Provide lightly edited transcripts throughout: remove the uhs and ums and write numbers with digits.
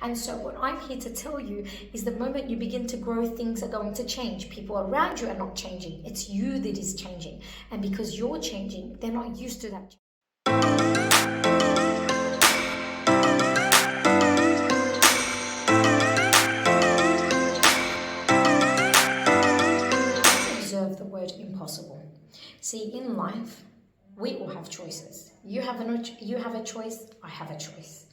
And so what I'm here to tell you is the moment you begin to grow, things are going to change. People around you are not changing. It's you that is changing. And because you're changing, they're not used to that. Observe the word impossible. See, in life, we all have choices. You have a choice, I have a choice.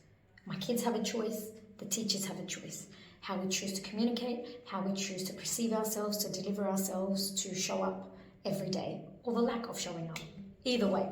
My kids have a choice, the teachers have a choice. How we choose to communicate, how we choose to perceive ourselves, to deliver ourselves, to show up every day, or the lack of showing up. Either way.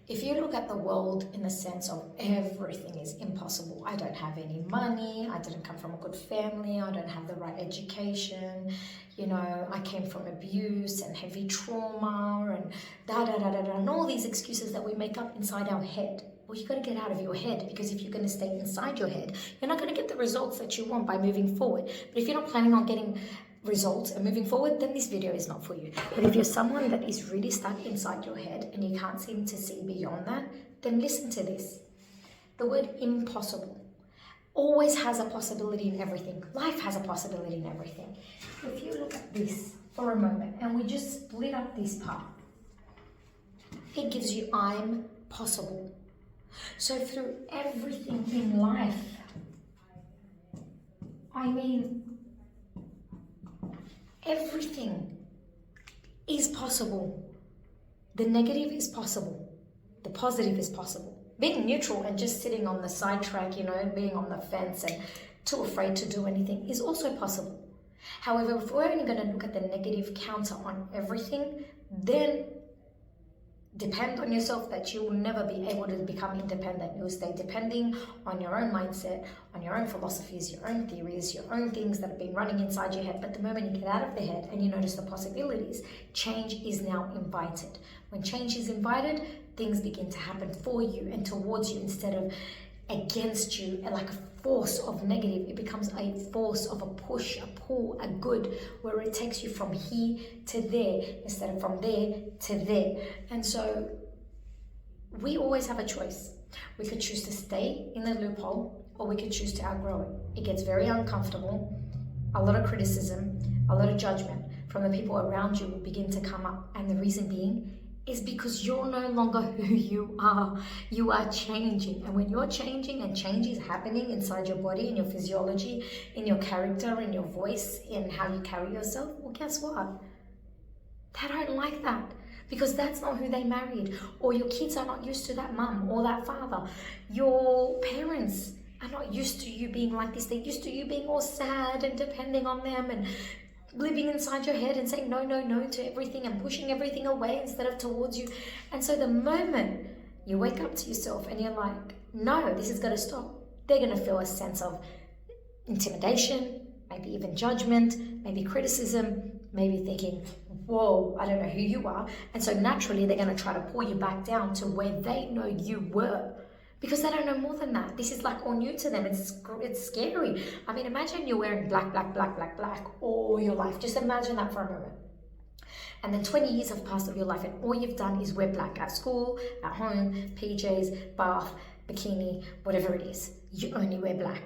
If you look at the world in the sense of everything is impossible, I don't have any money, I didn't come from a good family, I don't have the right education, I came from abuse and heavy trauma and and all these excuses that we make up inside our head. Well, you got to get out of your head, because if you're going to stay inside your head, you're not going to get the results that you want by moving forward. But if you're not planning on getting results and moving forward, then this video is not for you. But if you're someone that is really stuck inside your head and you can't seem to see beyond that, then listen to this. The word impossible always has a possibility in everything. Life has a possibility in everything. If you look at this for a moment and we just split up this part, it gives you I'm possible. So through everything in life, everything is possible. The negative is possible. The positive is possible. Being neutral and just sitting on the sidetrack, being on the fence and too afraid to do anything is also possible. However, if we're only going to look at the negative counter on everything, then depend on yourself that you will never be able to become independent. You'll stay depending on your own mindset, on your own philosophies, your own theories, your own things that have been running inside your head. But the moment you get out of the head and you notice the possibilities, change is now invited. When change is invited, things begin to happen for you and towards you instead of against you, like a force of negative. It becomes a force of a push, a pull, a good, where it takes you from here to there instead of from there to there. And so we always have a choice. We could choose to stay in the loophole, or we could choose to outgrow it. It gets very uncomfortable. A lot of criticism, a lot of judgment from the people around you will begin to come up. And the reason being is because you're no longer who you are. You are changing. And when you're changing and change is happening inside your body, in your physiology, in your character, in your voice, in how you carry yourself, well, guess what? They don't like that, because that's not who they married. Or your kids are not used to that mum or that father. Your parents are not used to you being like this. They're used to you being all sad and depending on them and living inside your head and saying no to everything and pushing everything away instead of towards you. And so the moment you wake up to yourself and you're like, no, this is going to stop, they're going to feel a sense of intimidation, maybe even judgment, maybe criticism, maybe thinking, whoa, I don't know who you are. And so naturally they're going to try to pull you back down to where they know you were, because they don't know more than that. This is like all new to them. It's scary. I mean, imagine you're wearing black all your life. Just imagine that for a moment. And then 20 years have passed of your life and all you've done is wear black at school, at home, PJs, bath, bikini, whatever it is. You only wear black.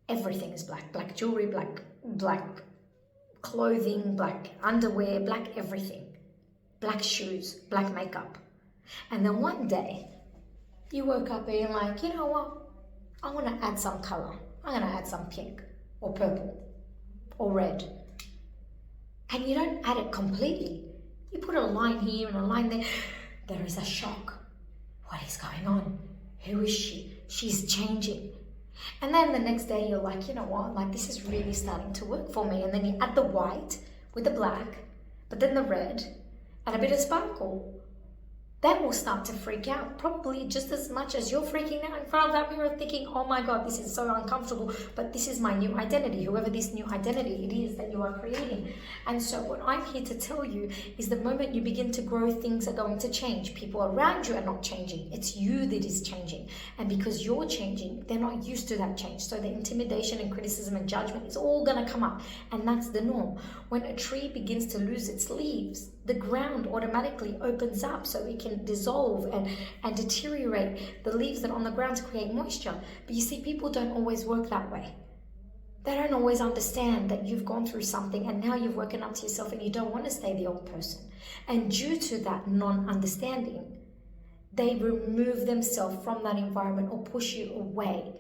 Everything is black. Black jewelry, black clothing, black underwear, black everything. Black shoes, black makeup. And then one day, you woke up being like, you know what? I want to add some color. I'm going to add some pink or purple or red. And you don't add it completely. You put a line here and a line there. There is a shock. What is going on? Who is she? She's changing. And then the next day you're like, you know what? Like, this is really starting to work for me. And then you add the white with the black, but then the red and a bit of sparkle. That will start to freak out, probably just as much as you're freaking out in front of that mirror thinking, oh my God, this is so uncomfortable, but this is my new identity, whoever this new identity it is that you are creating. And so what I'm here to tell you is the moment you begin to grow, things are going to change. People around you are not changing. It's you that is changing. And because you're changing, they're not used to that change. So the intimidation and criticism and judgment is all going to come up. And that's the norm. When a tree begins to lose its leaves, the ground automatically opens up so it can dissolve and deteriorate the leaves that are on the ground to create moisture. But you see, people don't always work that way. They don't always understand that you've gone through something and now you've woken up to yourself and you don't want to stay the old person. And due to that non-understanding, they remove themselves from that environment or push you away.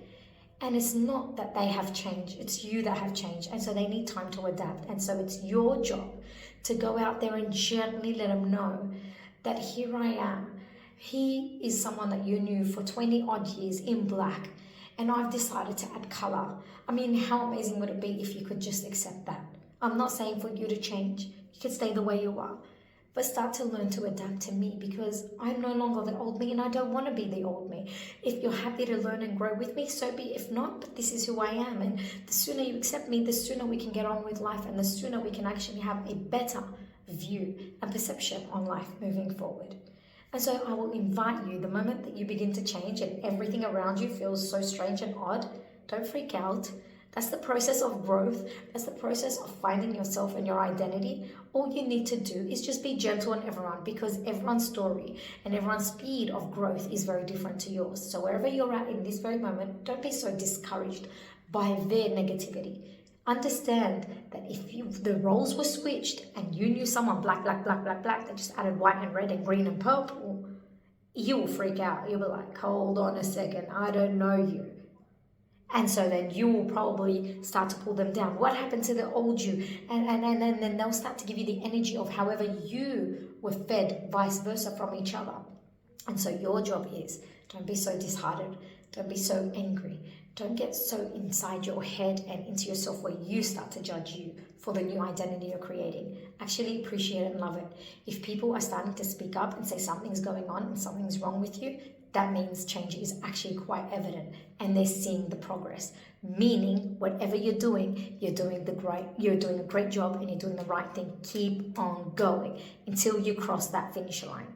And it's not that they have changed, it's you that have changed. And so they need time to adapt. And so it's your job to go out there and gently let them know that here I am. He is someone that you knew for 20 odd years in black. And I've decided to add color. I mean, how amazing would it be if you could just accept that? I'm not saying for you to change. You can stay the way you are. But start to learn to adapt to me, because I'm no longer the old me and I don't want to be the old me. If you're happy to learn and grow with me, so be it. If not, but this is who I am. And the sooner you accept me, the sooner we can get on with life, and the sooner we can actually have a better view and perception on life moving forward. And so I will invite you, the moment that you begin to change and everything around you feels so strange and odd, don't freak out. That's the process of growth. That's the process of finding yourself and your identity. All you need to do is just be gentle on everyone, because everyone's story and everyone's speed of growth is very different to yours. So wherever you're at in this very moment, don't be so discouraged by their negativity. Understand that if the roles were switched and you knew someone black, that just added white and red and green and purple, you will freak out. You'll be like, hold on a second, I don't know you. And so then you will probably start to pull them down. What happened to the old you? And then they'll start to give you the energy of however you were fed, vice versa from each other. And so your job is, don't be so disheartened. Don't be so angry. Don't get so inside your head and into yourself where you start to judge you for the new identity you're creating. Actually appreciate it and love it. If people are starting to speak up and say something's going on and something's wrong with you, that means change is actually quite evident and they're seeing the progress. Meaning, whatever you're doing a great job and you're doing the right thing. Keep on going until you cross that finish line.